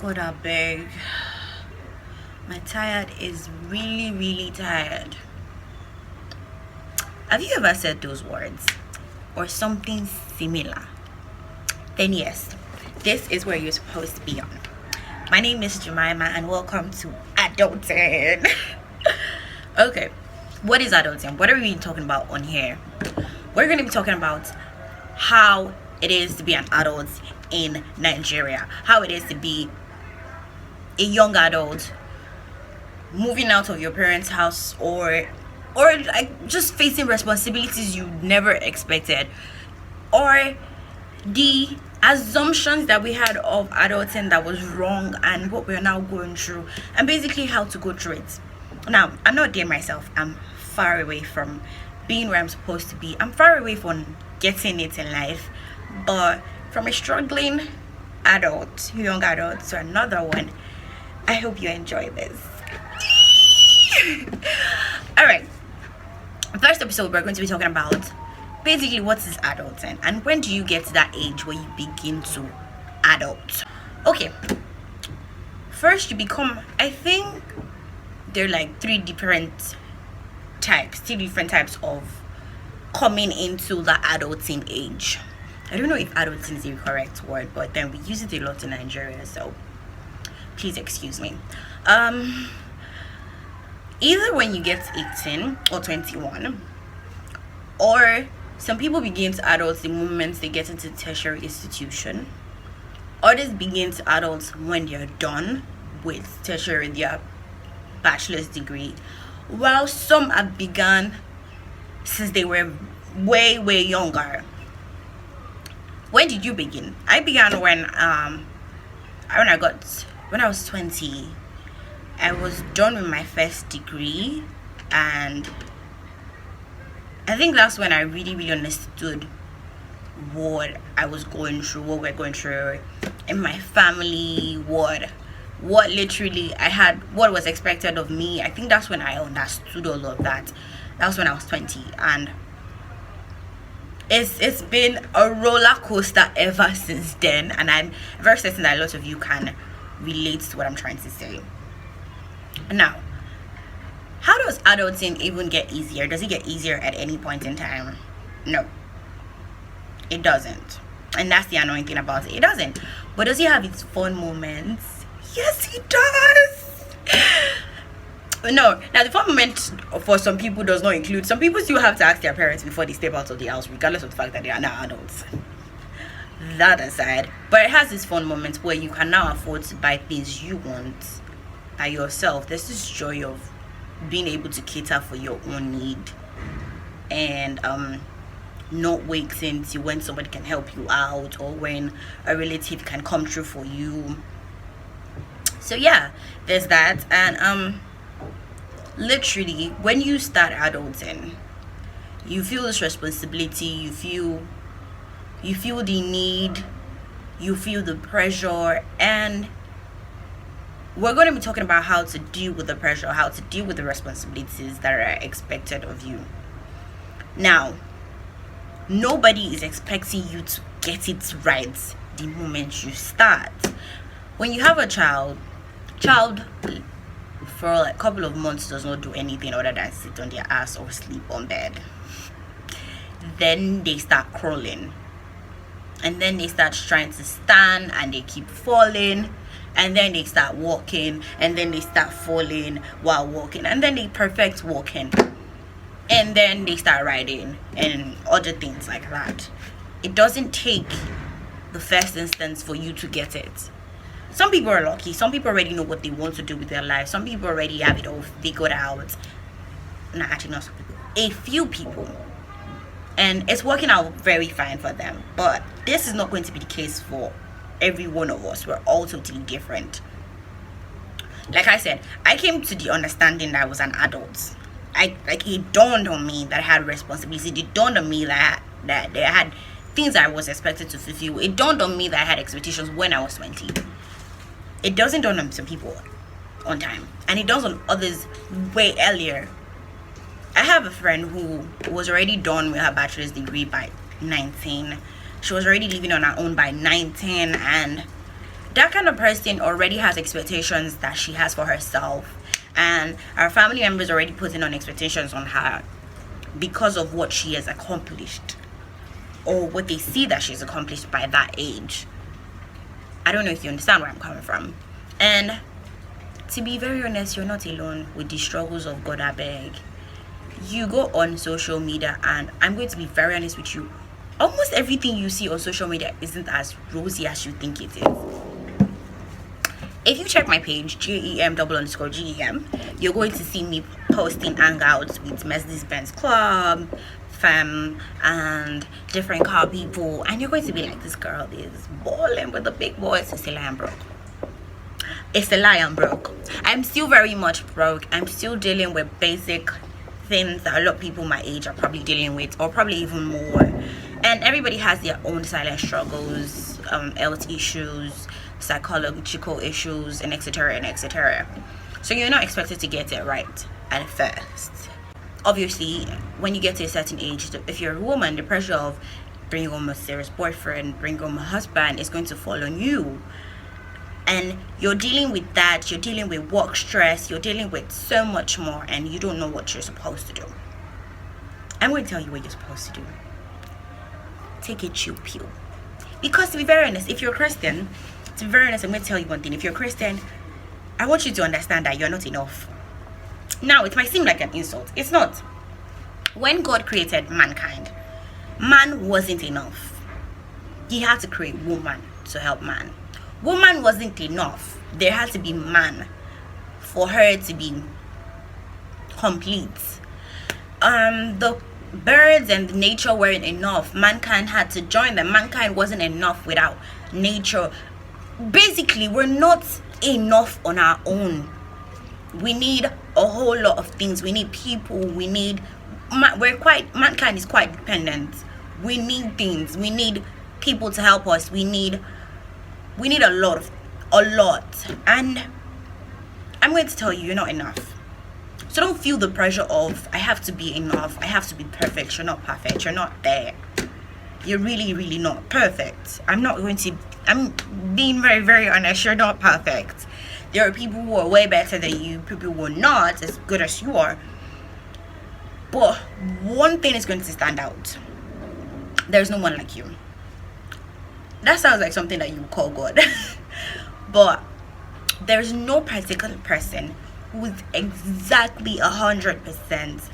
God, I beg. My tired is really, really tired. Have you ever said those words or something similar? Then, yes, this is where you're supposed to be on. My name is Jemima, and welcome to Adulting. Okay, what is adulting? What are we talking about on here? We're going to be talking about how it is to be an adult in Nigeria, how it is to be a young adult moving out of your parents' house, or like just facing responsibilities you never expected, or the assumptions that we had of adulting that was wrong and what we're now going through, and basically how to go through it. Now, I'm not there myself. I'm far away from being where I'm supposed to be. I'm far away from getting it in life, but from a struggling adult, young adult, to another one, I hope you enjoy this. All right, first episode we're going to be talking about basically what is adulting and when do you get to that age where you begin to adult. Okay, first you become, I think there are like three different types of coming into the adulting age. I don't know if adulting is the correct word, but then we use it a lot in Nigeria, so please excuse me. Either when you get 18 or 21, or some people begin to adult the moment they get into tertiary institution. Others begin to adult when they're done with tertiary, their bachelor's degree, while some have begun since they were way younger. When did you begin? I began when I was 20. I was done with my first degree, and I think that's when I really understood what I was going through, what we're going through in my family, what literally I had, what was expected of me. I think that's when I understood all of that. That was when I was 20, and it's been a roller coaster ever since then, and I'm very certain that a lot of you can relate to what I'm trying to say. Now, how does adulting even get easier? Does it get easier at any point in time? No, it doesn't. And that's the annoying thing about it. It doesn't. But does it have its fun moments? Yes, it does. No, now the fun moment for some people does not include, some people still have to ask their parents before they step out of the house, regardless of the fact that they are now adults. That aside, but it has its fun moments where you can now afford to buy things you want by yourself. There's this joy of being able to cater for your own need, and not waiting till when somebody can help you out or when a relative can come through for you. So yeah, there's that. And literally when you start adulting, you feel this responsibility, you feel the need, you feel the pressure, and we're going to be talking about how to deal with the pressure, how to deal with the responsibilities that are expected of you. Now, nobody is expecting you to get it right the moment you start. When you have a child for a couple of months does not do anything other than sit on their ass or sleep on bed. Then they start crawling, and then they start trying to stand and they keep falling, and then they start walking, and then they start falling while walking, and then they perfect walking, and then they start riding and other things like that. It doesn't take the first instance for you to get it. Some people are lucky. Some people already know what they want to do with their life. Some people already have it all figured out. No, actually not some people, a few people, and it's working out very fine for them. But this is not going to be the case for every one of us. We're all totally different. Like I said, I came to the understanding that I was an adult. It dawned on me that I had responsibilities. It dawned on me that I had things I was expected to fulfill. It dawned on me that I had expectations when I was 20. It doesn't dawn on some people on time, and it dawns on others way earlier. I have a friend who was already done with her bachelor's degree by 19. She was already living on her own by 19, and that kind of person already has expectations that she has for herself, and her family members already putting on expectations on her because of what she has accomplished or what they see that she's accomplished by that age. I don't know if you understand where I'm coming from. And to be very honest, you're not alone with the struggles of God. I beg. You go on social media, and I'm going to be very honest with you, almost everything you see on social media isn't as rosy as you think it is. If you check my page, GEM_GEM, you're going to see me posting hangouts with Mercedes-Benz Club, fam, and different car people, and you're going to be like, this girl is balling with the big boys. It's a lie, I'm broke. It's a lie, I'm broke. I'm still very much broke. I'm still dealing with basic things that a lot of people my age are probably dealing with, or probably even more. And everybody has their own silent struggles, health issues, psychological issues, and etc. and etc. So you're not expected to get it right at first. Obviously, when you get to a certain age, if you're a woman, the pressure of bringing home a serious boyfriend, bringing home a husband is going to fall on you. And you're dealing with that, you're dealing with work stress, you're dealing with so much more, and you don't know what you're supposed to do. I'm going to tell you what you're supposed to do. Take a chill pill. Because to be very honest, if you're a Christian, I'm going to tell you one thing. If you're a Christian, I want you to understand that you're not enough. Now, it might seem like an insult. It's not. When God created mankind, man wasn't enough. He had to create woman to help man. Woman wasn't enough. There had to be man for her to be complete. The birds and nature weren't enough. Mankind had to join them. Mankind wasn't enough without nature. Basically, we're not enough on our own. We need a whole lot of things. We need people. We need mankind is quite dependent. We need things. We need people to help us. We need a lot. And I'm going to tell you, you're not enough. So don't feel the pressure of, I have to be enough, I have to be perfect. You're not perfect. You're not there. You're really, really not perfect. I'm being very, very honest. You're not perfect. There are people who are way better than you, people who are not as good as you are. But one thing is going to stand out. There's no one like you. That sounds like something that you would call God. But there's no particular person who is exactly 100%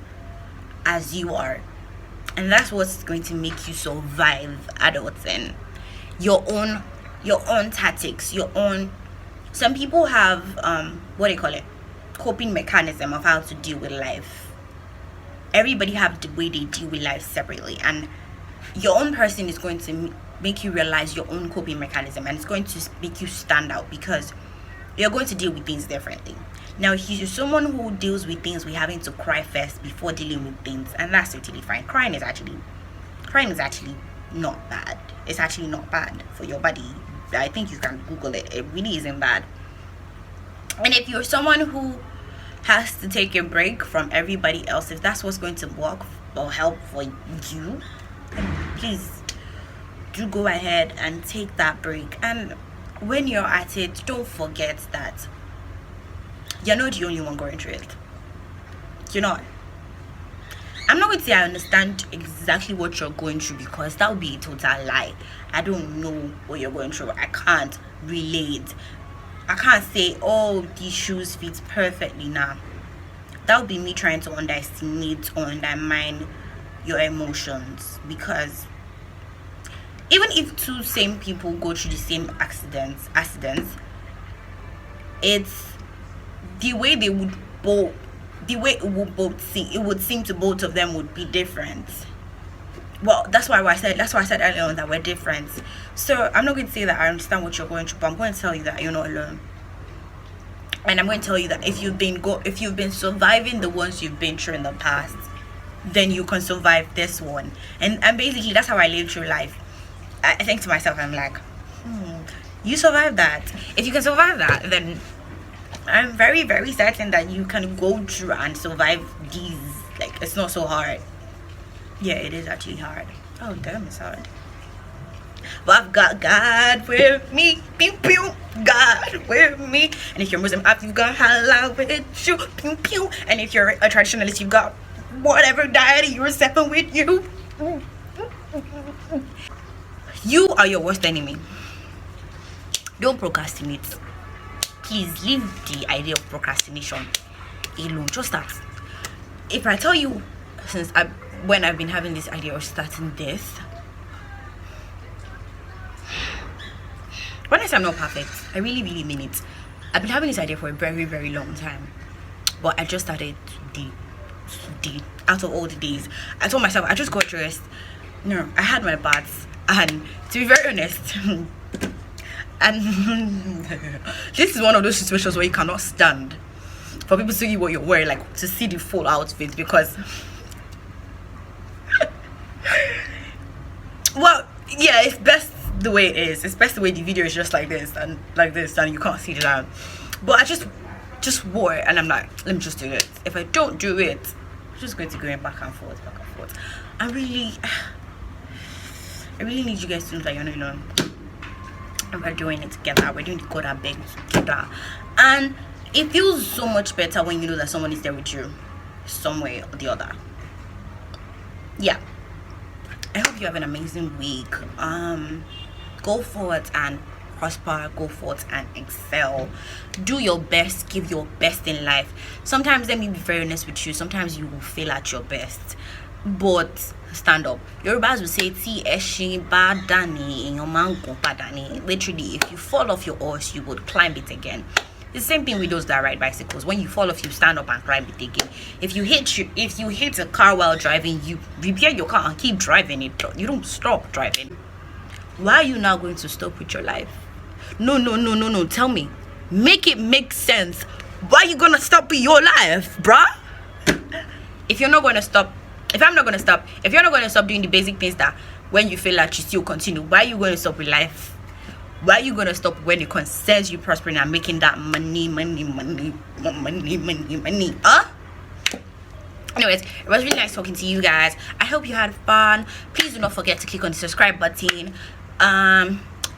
as you are. And that's what's going to make you survive adulting. Your own tactics, your own. Some people have coping mechanism of how to deal with life. Everybody have the way they deal with life separately, and your own person is going to make you realize your own coping mechanism, and it's going to make you stand out because you're going to deal with things differently. Now, if you're someone who deals with things with having to cry first before dealing with things, and that's totally fine. Crying is actually not bad. It's actually not bad for your body. I think you can Google it. It really isn't bad. And if you're someone who has to take a break from everybody else, if that's what's going to work or help for you, please do go ahead and take that break. And when you're at it, don't forget that you're not the only one going through it. You're not. I'm not going to say I understand exactly what you're going through, because that would be a total lie. I don't know what you're going through. I can't relate. I can't say, oh, these shoes fit perfectly now. That would be me trying to underestimate or undermine your emotions, because even if two same people go through the same accidents, it's the way they would both, the way it would seem to both of them would be different. Well, that's why I said earlier on that we're different. So I'm not going to say that I understand what you're going through, but I'm going to tell you that you're not alone. And I'm going to tell you that if you've been surviving the ones you've been through in the past, then you can survive this one. And basically that's how I live through life. I think to myself, I'm like, you survived that. If you can survive that, then I'm very, very certain that you can go through and survive these. Like, it's not so hard. Yeah, it is actually hard. Oh damn, it's hard. but I've got God with me. Pew pew. God with me. And if you're Muslim, you've got halal with you. Pew pew. And if you're a traditionalist, you've got whatever deity you're stepping with you. You are your worst enemy. Don't procrastinate. Please leave the idea of procrastination alone. Just start. If I tell you, when I've been having this idea of starting this, when I say I'm not perfect, I really mean it. I've been having this idea for a very, very long time, but I just started today. Out of all the days, I told myself I just got dressed. No, I had my baths, and to be very honest, and this is one of those situations where you cannot stand for people to see what you're wearing, like to see the full outfit, because well, yeah, it's best the way it is. It's best the way the video is just like this and you can't see the down. But I just wore it, and I'm like, let me just do it. If I don't do it, I'm just going to go back and forth. I really need you guys to know that you know we're doing it together. We're doing the God and beg together, and it feels so much better when you know that someone is there with you, some way or the other. Yeah. I hope you have an amazing week. Go forward and prosper. Go forward and excel. Do your best. Give your best in life. Sometimes, let me be very honest with you, sometimes you will fail at your best, but stand up. Yorubas will say ti eshin badani in your mango badani. Literally, if you fall off your horse, you would climb it again. It's the same thing with those that ride bicycles. When you fall off, you stand up and climb it again. If you hit a car while driving, you repair your car and keep driving it. You don't stop driving. Why are you now going to stop with your life? No. Tell me. Make it make sense. Why are you gonna stop with your life, bruh? If I'm not gonna stop doing the basic things that when you feel like you still continue, why are you going to stop with life? Why are you going to stop when it concerns you prospering and making that money? Huh? Anyways, it was really nice talking to you guys. I hope you had fun. Please do not forget to click on the subscribe button.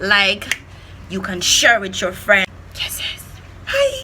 Like, you can share with your friends. Yes. Hi.